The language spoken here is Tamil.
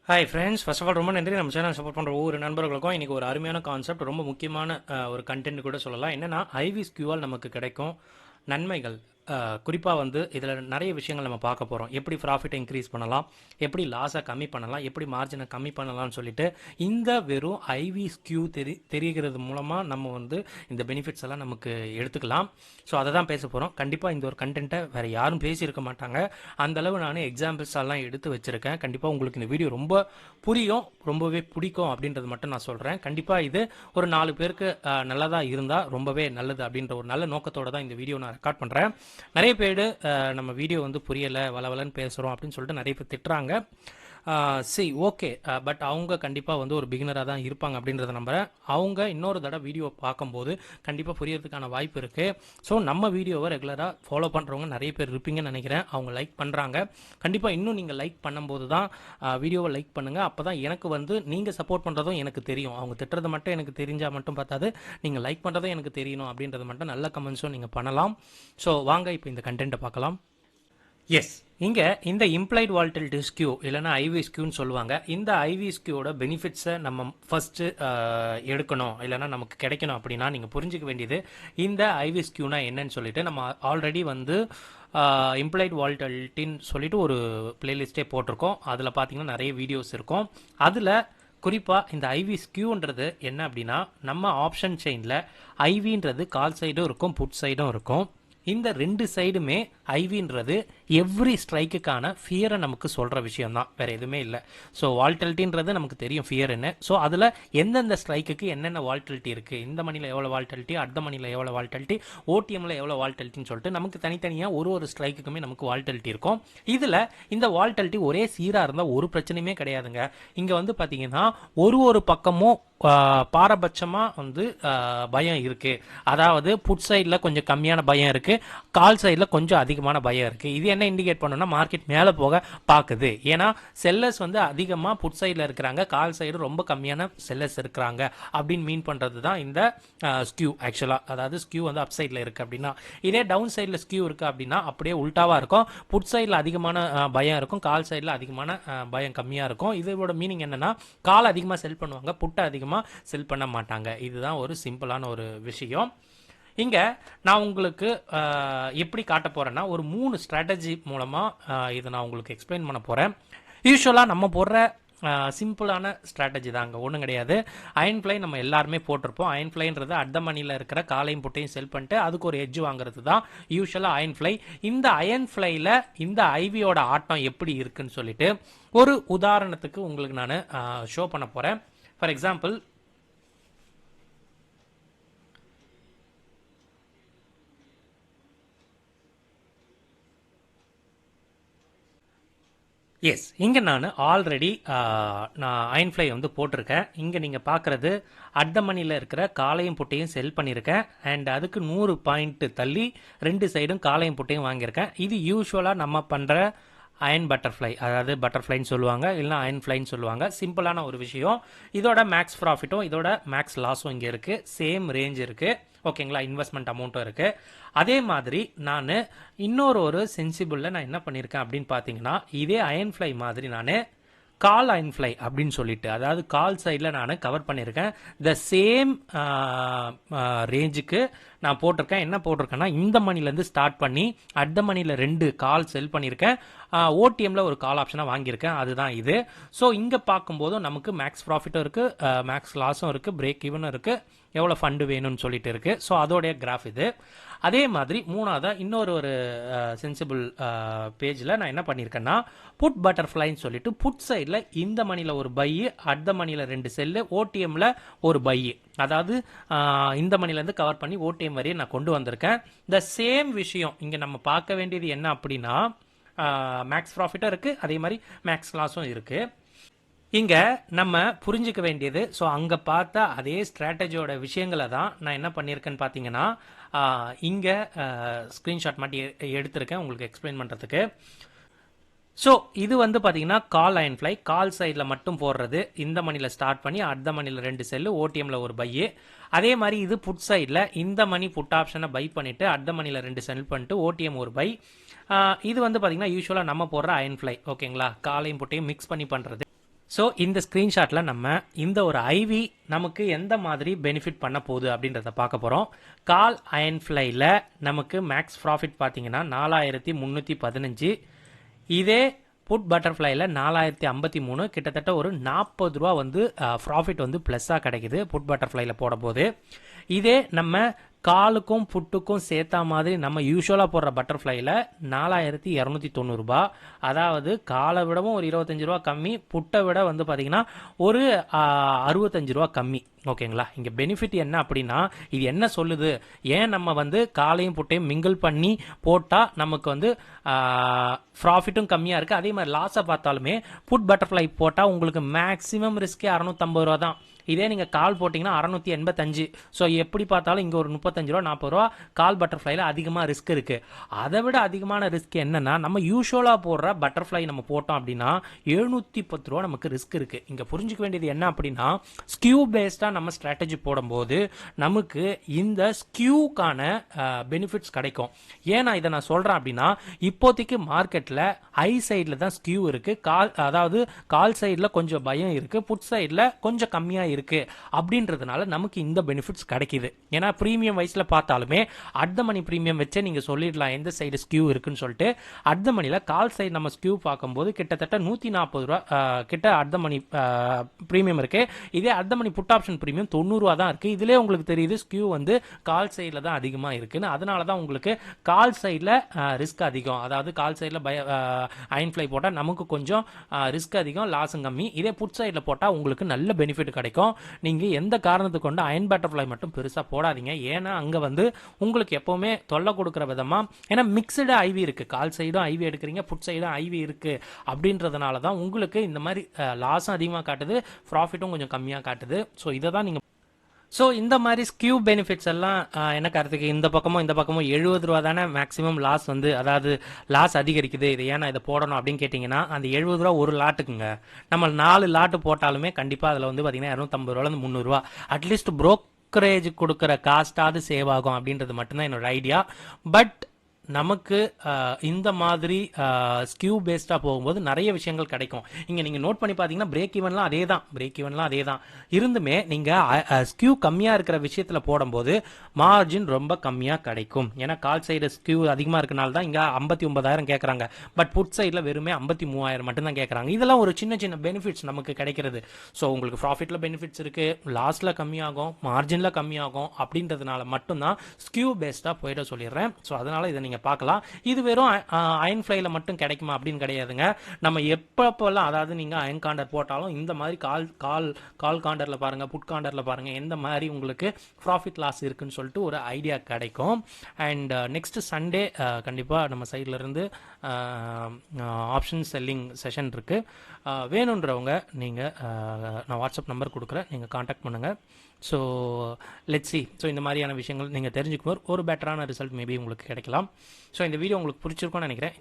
Hi friends, first of all ரொம்ப நன்றி. நம்ம சேனல் சப்போர்ட் பண்ணுற ஒவ்வொரு நண்பர்களுக்கும் இன்றைக்கி ஒரு அருமையான கான்செப்ட், ரொம்ப முக்கியமான ஒரு கண்டென்ட் கூட சொல்லலாம். என்னென்னா ஐவிஸ் கியூவால் நமக்கு கிடைக்கும் நன்மைகள். குறிப்பாக வந்து இதில் நிறைய விஷயங்கள் நம்ம பார்க்க போகிறோம். எப்படி ப்ராஃபிட்டை இன்க்ரீஸ் பண்ணலாம், எப்படி லாஸை கம்மி பண்ணலாம், எப்படி மார்ஜினை கம்மி பண்ணலாம்னு சொல்லிட்டு இந்த வெறும் ஐவிஸ் கியூ தெரிகிறது மூலமாக நம்ம வந்து இந்த பெனிஃபிட்ஸ் எல்லாம் நமக்கு எடுத்துக்கலாம். ஸோ அதை தான் பேச போகிறோம். கண்டிப்பாக இந்த ஒரு கண்டென்ட்டை வேறு யாரும் பேசியிருக்க மாட்டாங்க. அந்தளவு நான் எக்ஸாம்பிள்ஸ் எல்லாம் எடுத்து வச்சுருக்கேன். கண்டிப்பாக உங்களுக்கு இந்த வீடியோ ரொம்ப புரியும், ரொம்பவே பிடிக்கும் அப்படின்றது மட்டும் நான் சொல்கிறேன். கண்டிப்பாக இது ஒரு 4 பேருக்கு நல்லதாக இருந்தால் ரொம்பவே நல்லது அப்படின்ற ஒரு நல்ல நோக்கத்தோடு தான் இந்த வீடியோ நான் ரெக்கார்ட் பண்ணுறேன். நிறைய பேர் நம்ம வீடியோ வந்து புரியலை, வளவலன்னு பேசுகிறோம் அப்படின்னு சொல்லிட்டு நிறைய பேர் திட்டுறாங்க. சரி, ஓகே, பட் அவங்க கண்டிப்பாக வந்து ஒரு பிகினராக தான் இருப்பாங்க அப்படின்றத நம்புகிறேன். அவங்க இன்னொரு தடவை வீடியோ பார்க்கும்போது கண்டிப்பாக புரியறதுக்கான வாய்ப்பு இருக்குது. ஸோ நம்ம வீடியோவை ரெகுலராக ஃபாலோ பண்ணுறவங்க நிறைய பேர் இருப்பீங்கன்னு நினைக்கிறேன். அவங்க லைக் பண்ணுறாங்க. கண்டிப்பாக இன்னும் நீங்கள் லைக் பண்ணும்போது தான் வீடியோவை லைக் பண்ணுங்கள். அப்போ தான் எனக்கு வந்து நீங்கள் சப்போர்ட் பண்ணுறதும் எனக்கு தெரியும். அவங்க திட்டுறது மட்டும் எனக்கு தெரிஞ்சால் மட்டும் பார்த்தாது, நீங்கள் லைக் பண்ணுறதும் எனக்கு தெரியணும் அப்படின்றது மட்டும் நல்ல கமெண்ட்ஸும் நீங்கள் பண்ணலாம். ஸோ வாங்க இப்போ இந்த கண்டென்ட்டை பார்க்கலாம். எஸ், இங்கே இந்த இம்ப்ளைட் வாலட்டிலிட்டி ஸ்கியூ இல்லைனா ஐவிஸ் கியூன்னு சொல்லுவாங்க. இந்த ஐவிஸ் கியூவோட பெனிஃபிட்ஸை நம்ம ஃபஸ்ட்டு எடுக்கணும், இல்லைனா நமக்கு கிடைக்கணும் அப்படின்னா நீங்கள் புரிஞ்சிக்க வேண்டியது இந்த ஐவிஸ் கியூனா என்னன்னு சொல்லிட்டு நம்ம ஆல்ரெடி வந்து இம்ப்ளைட் வாலட்டிலிட்டின்னு சொல்லிட்டு ஒரு பிளேலிஸ்ட்டே போட்டிருக்கோம். அதில் பார்த்தீங்கன்னா நிறைய வீடியோஸ் இருக்கும். அதில் குறிப்பாக இந்த ஐவிஸ் கியூன்றது என்ன அப்படின்னா, நம்ம ஆப்ஷன் செயினில் ஐவின்றது கால் சைடும் இருக்கும், புட் சைடும் இருக்கும். இந்த 2 சைடுமே ஐவின்றது எவ்ரி ஸ்ட்ரைக்குக்கான ஃபியரை நமக்கு சொல்கிற விஷயம் தான், வேறு எதுவுமே இல்லை. ஸோ வால்டிலிட்டின்றது நமக்கு தெரியும் ஃபியர் என்ன. ஸோ அதில் எந்தெந்த ஸ்ட்ரைக்குக்கு என்னென்ன வால்டிலிட்டி இருக்குது, இந்த மணியில் எவ்வளோ வால்டிலிட்டி, அடுத்த மணியில் எவ்வளோ வால்டிலிட்டி, ஓடிஎம்மில் எவ்வளோ வால்டிலிட்டின்னு சொல்லிட்டு நமக்கு தனித்தனியாக ஒரு ஸ்ட்ரைக்குக்குமே நமக்கு வால்டிலிட்டி இருக்கும். இதில் இந்த வால்டிலிட்டி ஒரே சீராக இருந்தால் ஒரு பிரச்சனையுமே கிடையாதுங்க. இங்கே வந்து பார்த்தீங்கன்னா ஒரு பக்கமும் பாரபட்சமாக வந்து பயம் இருக்குது. அதாவது புட் சைடில் கொஞ்சம் கம்மியான பயம் இருக்குது, கால் சைடில் கொஞ்சம் அதிகமான பயம் இருக்குது. இது என்ன இண்டிகேட் பண்ணணும்னா மார்க்கெட் மேலே போக பார்க்குது. ஏன்னா செல்லர்ஸ் வந்து அதிகமாக புட் சைடில் இருக்கிறாங்க, கால் சைடு ரொம்ப கம்மியான செல்லர்ஸ் இருக்கிறாங்க அப்படின்னு மீன் பண்ணுறது தான் இந்த ஸ்கியூ ஆக்சுவலாக. அதாவது ஸ்கியூ வந்து அப் சைடில் இருக்குது அப்படின்னா, இதே டவுன் சைடில் ஸ்கியூ இருக்குது அப்படின்னா அப்படியே உல்ட்டாவாக இருக்கும். புட் சைடில் அதிகமான பயம் இருக்கும், கால் சைடில் அதிகமான பயம் கம்மியாக இருக்கும். இதோட மீனிங் என்னென்னா, கால் அதிகமாக செல் பண்ணுவாங்க, புட்டை அதிகமாக செல் பண்ண மாட்டாங்க. இதுதான் ஒரு சிம்பிளான ஒரு விஷயம். இங்கே நான் உங்களுக்கு எப்படி காட்ட போகிறேன்னா, ஒரு 3 ஸ்ட்ராட்டஜி மூலமாக இதை நான் உங்களுக்கு எக்ஸ்பிளைன் பண்ண போகிறேன். யூஸ்வலாக நம்ம போடுற சிம்பிளான ஸ்ட்ராட்டஜி தாங்க, ஒன்றும் கிடையாது. அயன் ஃப்ளை நம்ம எல்லாருமே போட்டிருப்போம். அயன் ஃப்ளைன்றது அட் மணியில் இருக்கிற காலையும் புட்டையும் செல் பண்ணிட்டு அதுக்கு ஒரு எட்ஜ் வாங்குறது தான் யூஸ்வலாக அயன் ஃப்ளை. இந்த அயன் ஃப்ளையில் இந்த ஐவியோட ஆட்டம் எப்படி இருக்குன்னு சொல்லிட்டு ஒரு உதாரணத்துக்கு உங்களுக்கு நான் ஷோ பண்ண போகிறேன். ஃபார் எக்ஸாம்பிள், எஸ், இங்கே நான் ஆல்ரெடி அயன் ஃப்ளை வந்து போட்டிருக்கேன். இங்கே நீங்கள் பார்க்குறது அட் மணியில் இருக்கிற காலையும் புட்டையும் செல் பண்ணியிருக்கேன். அண்ட் அதுக்கு 100 பாயிண்ட் தள்ளி 2 சைடும் காலையும் புட்டையும் வாங்கியிருக்கேன். இது யூஸ்வலாக நம்ம பண்ணுற அயன் பட்டர்ஃப்ளை, அதாவது பட்டர்ஃப்ளைன்னு சொல்லுவாங்க, இல்லைனா அயன் ஃப்ளைன்னு சொல்லுவாங்க. சிம்பிளான ஒரு விஷயம். இதோட மேக்ஸ் ப்ராஃபிட்டும் இதோட மேக்ஸ் லாஸும் இங்கே இருக்குது. சேம் ரேஞ்ச் இருக்குது, ஓகேங்களா. இன்வெஸ்ட்மெண்ட் அமௌண்ட்டும் இருக்குது. அதே மாதிரி நான் இன்னொரு சென்சிபிளில் நான் என்ன பண்ணியிருக்கேன் அப்படின்னு பார்த்தீங்கன்னா, இதே அயன் ஃப்ளை மாதிரி நான் கால் அயன் ஃப்ளை அப்படின்னு சொல்லிட்டு, அதாவது கால் சைடில் நான் கவர் பண்ணியிருக்கேன். த சேம் ரேஞ்சுக்கு நான் போட்டிருக்கேன். என்ன போட்டிருக்கேன்னா, இந்த மணிலேருந்து ஸ்டார்ட் பண்ணி அட் மணியில் 2 கால் செல் பண்ணியிருக்கேன். ஓடிஎம்மில் ஒரு கால் ஆப்ஷனாக வாங்கியிருக்கேன். அதுதான் இது. ஸோ இங்கே பார்க்கும்போதும் நமக்கு மேக்ஸ் ப்ராஃபிட்டும் இருக்குது, மேக்ஸ் லாஸும் இருக்குது, பிரேக் ஈவனும் இருக்குது, எவ்வளோ ஃபண்டு வேணும்னு சொல்லிட்டு இருக்குது. ஸோ அதோடைய கிராஃப் இது. அதே மாதிரி மூணாவதாக இன்னொரு சென்சிபிள் பேஜில் நான் என்ன பண்ணியிருக்கேன்னா, புட் பட்டர்ஃப்ளைன்னு சொல்லிட்டு புட் சைடில் இந்த மணியில் ஒரு பை, அட் மணியில் 2 செல்லு, ஓடிஎம்மில் ஒரு பை, அதாவது இந்த மணிலேருந்து கவர் பண்ணி ஓடிஎம் வரையும் நான் கொண்டு வந்திருக்கேன். த சேம் விஷயம் இங்கே நம்ம பார்க்க வேண்டியது என்ன அப்படின்னா, மேக்ஸ் ப்ராஃபிட்டும் இருக்குது, அதே மாதிரி மேக்ஸ் லாஸும் இருக்குது. இங்கே நம்ம புரிஞ்சிக்க வேண்டியது, ஸோ அங்கே பார்த்த அதே ஸ்ட்ராட்டஜியோட விஷயங்களை தான் நான் என்ன பண்ணியிருக்கேன்னு பார்த்தீங்கன்னா, இங்கே ஸ்க்ரீன்ஷாட் மட்டும் எடுத்திருக்கேன் உங்களுக்கு எக்ஸ்பிளைன் பண்ணுறதுக்கு. ஸோ இது வந்து பார்த்தீங்கன்னா கால் அயன் ஃப்ளை, கால் சைடில் மட்டும் போடுறது. இந்த மணியில் ஸ்டார்ட் பண்ணி அட் மணியில் 2 செல்லு, ஓடிஎம்மில் ஒரு பை. அதே மாதிரி இது புட் சைடில் இந்த மணி புட் ஆப்ஷனை பை பண்ணிவிட்டு அட் மணியில் 2 செல் பண்ணிட்டு ஓடிஎம் ஒரு பை. இது வந்து பார்த்தீங்கன்னா யூஸ்வலாக நம்ம போடுற அயன் ஃப்ளை, ஓகேங்களா. காலையும் புட்டையும் மிக்ஸ் பண்ணி பண்ணுறது. ஸோ இந்த ஸ்க்ரீன்ஷாட்டில் நம்ம இந்த ஒரு ஐவி நமக்கு எந்த மாதிரி பெனிஃபிட் பண்ண போகுது அப்படின்றத பார்க்க போகிறோம். கால் அயன் ஃப்ளைல நமக்கு மேக்ஸ் ப்ராஃபிட் பார்த்தீங்கன்னா 4315. இதே புட் பட்டர்ஃப்ளைல 4053, கிட்டத்தட்ட ஒரு 40 ரூபா வந்து ப்ராஃபிட் வந்து ப்ளஸ்ஸாக கிடைக்குது புட் பட்டர்ஃப்ளைல போடும்போது. இதே நம்ம காலுக்கும் புட்டுக்கும் சேர்த்தா மாதிரி நம்ம யூஸ்வலாக போடுற பட்டர்ஃப்ளைல 4290 ரூபா, அதாவது காலை விடவும் ஒரு 25 ரூபா கம்மி, புட்டை விட வந்து பார்த்தீங்கன்னா ஒரு 65 ரூபா கம்மி. ஓகேங்களா? இங்கே பெனிஃபிட் என்ன அப்படின்னா, இது என்ன சொல்லுது, ஏன் நம்ம வந்து காலையும் புட்டையும் மிங்கிள் பண்ணி போட்டால் நமக்கு வந்து ப்ராஃபிட்டும் கம்மியாக இருக்குது, அதே மாதிரி லாஸை பார்த்தாலுமே புட் பட்டர்ஃப்ளை போட்டால் உங்களுக்கு மேக்ஸிமம் ரிஸ்க்கே 650 ரூபா தான். இதே நீங்கள் கால் போட்டிங்கன்னா 685. ஸோ எப்படி பார்த்தாலும் இங்கே ஒரு 35 ரூபா 40 ரூபா கால் பட்டர்ஃப்ளைல அதிகமாக ரிஸ்க் இருக்குது. அதை விட அதிகமான ரிஸ்க் என்னன்னா, நம்ம யூஸ்வலாக போடுற பட்டர்ஃப்ளை நம்ம போட்டோம் அப்படின்னா 710 ரூபா நமக்கு ரிஸ்க் இருக்குது. இங்கே புரிஞ்சுக்க வேண்டியது என்ன அப்படின்னா, ஸ்கியூ பேஸ்டாக நம்ம ஸ்ட்ராட்டஜி போடும்போது நமக்கு இந்த ஸ்கியூக்கான பெனிஃபிட்ஸ் கிடைக்கும். ஏன்னா இதை நான் சொல்கிறேன் அப்படின்னா, இப்போதைக்கு மார்க்கெட்டில் ஹை சைடில் தான் ஸ்கியூ இருக்குது, அதாவது கால் சைடில் கொஞ்சம் பயம் இருக்குது, புட் சைடில் கொஞ்சம் கம்மியாக இருக்கு அப்படின்றதுனால நமக்கு இந்த பெனிஃபிட்ஸ் கிடைக்குது. ஏன்னா பிரீமியம் வைஸ்ல பார்த்தாலுமே அட் த மணி பிரீமியம் வச்சே நீங்க சொல்லிடலாம் எந்த சைடு ஸ்கியூ இருக்குன்னு சொல்லிட்டு. அட் த மணில கால் சைடு நம்ம ஸ்கியூ பார்க்கும்போது கிட்டத்தட்ட 140 ரூபா கிட்ட அட் த மணி பிரீமியம் இருக்கு. இதே at the money put option premium 90 ரூபா தான் இருக்கு. இதுலயே உங்களுக்கு தெரியுது ஸ்கியூ வந்து கால் சைடில் தான் அதிகமா இருக்குன்னு. அதனால தான் உங்களுக்கு கால் சைடில் ரிஸ்க் அதிகம். அதாவது கால் சைடில் அயன் ஃப்ளை போட்டால் நமக்கு கொஞ்சம் ரிஸ்க் அதிகம், லாஸும் கம்மி. இதே புட் சைடில் போட்டால் உங்களுக்கு நல்ல பெனிஃபிட் கிடைக்கும். நீங்க எந்த காரணத்தை கொண்டு அயன் பட்டர்ஃப்ளை மட்டும் பெருசா போடாதீங்க. ஏன்னா அங்க வந்து உங்களுக்கு எப்பவுமே தொல்லை கொடுக்குற விதமா, ஏன்னா மிக்சடு ஐவி இருக்கு, கால் சைடும் ஐவி எடுக்கிறீங்க, புட் சைடும் ஐவி இருக்கு அப்படின்றதுனால தான் உங்களுக்கு இந்த மாதிரி லாஸும் அதிகமாக காட்டுது, ப்ராஃபிட்டும் கொஞ்சம் கம்மியாக காட்டுது. ஸோ இதை தான் நீங்கள் இந்த மாதிரி ஸ்கியூ பெனிஃபிட்ஸ் எல்லாம் என்ன கருத்துக்கு, இந்த பக்கமும் 70 ரூபா தானே மேக்ஸிமம் லாஸ் வந்து, அதாவது லாஸ் அதிகரிக்குது, இது ஏன்னா இதை போடணும் அப்படின்னு கேட்டிங்கன்னா, அந்த 70 ரூபா ஒரு லாட்டுக்குங்க. நம்ம 4 லாட்டு போட்டாலுமே கண்டிப்பாக அதில் வந்து பார்த்தீங்கன்னா 250 ரூபாலேருந்து 300 ரூபா அட்லீஸ்ட் ப்ரோக்கரேஜ் கொடுக்குற காஸ்டாவது சேவ் ஆகும் அப்படின்றது மட்டும்தான் என்னோட ஐடியா. பட் நமக்கு இந்த மாதிரி ஸ்கியூ பேஸ்டாக போகும்போது நிறைய விஷயங்கள் கிடைக்கும். இங்கே நீங்கள் நோட் பண்ணி பார்த்தீங்கன்னா பிரேக் ஈவன்லாம் அதே தான் இருந்துமே நீங்கள் ஸ்கியூ கம்மியாக இருக்கிற விஷயத்தில் போடும்போது மார்ஜின் ரொம்ப கம்மியாக கிடைக்கும். ஏன்னா கால் சைடு ஸ்கியூ அதிகமாக இருக்கனால தான் இங்கே 59,000 கேட்குறாங்க. பட் புட் சைடில் வெறுமே 53,000 மட்டும்தான் கேட்குறாங்க. இதெல்லாம் ஒரு சின்ன சின்ன பெனிஃபிட்ஸ் நமக்கு கிடைக்கிறது. ஸோ உங்களுக்கு ப்ராஃபிட்டில் பெனிஃபிட்ஸ் இருக்குது, லாஸில் கம்மியாகும், மார்ஜினில் கம்மியாகும் அப்படின்றதுனால மட்டும்தான் ஸ்கியூ பேஸ்டாக போயிட சொல்லிடுறேன். ஸோ அதனால் இதை நீங்கள் பார்க்கலாம். இது வெறும் அயன் ஃப்ளைல மட்டும் கிடைக்குமா அப்படின்னு கிடையாதுங்க. நம்ம எப்பப்பெல்லாம், அதாவது நீங்க அயன் காண்டர் போட்டாலும் இந்த மாதிரி கால் காண்டர்ல பாருங்க, புட் காண்டர்ல பாருங்க, எந்த மாதிரி உங்களுக்கு ப்ராஃபிட் லாஸ் இருக்குன்னு சொல்லிட்டு ஒரு ஐடியா கிடைக்கும். அண்ட் நெக்ஸ்ட் சண்டே கண்டிப்பா நம்ம சைட்ல இருந்து ஆப்ஷன் செல்லிங் செஷன் இருக்கு. வேணுன்றவங்க நீங்க நான் வாட்ஸ்அப் நம்பர் கொடுக்குறேன், நீங்க கான்டாக்ட் பண்ணுங்க. So let's see. ஸோ இந்த மாதிரியான விஷயங்கள் நீங்கள் தெரிஞ்சுக்கும்போது ஒரு பெட்டரான ரிசல்ட் மேபி உங்களுக்கு கிடைக்கலாம். ஸோ இந்த வீடியோ உங்களுக்கு பிடிச்சிருக்கும்னு நினைக்கிறேன்.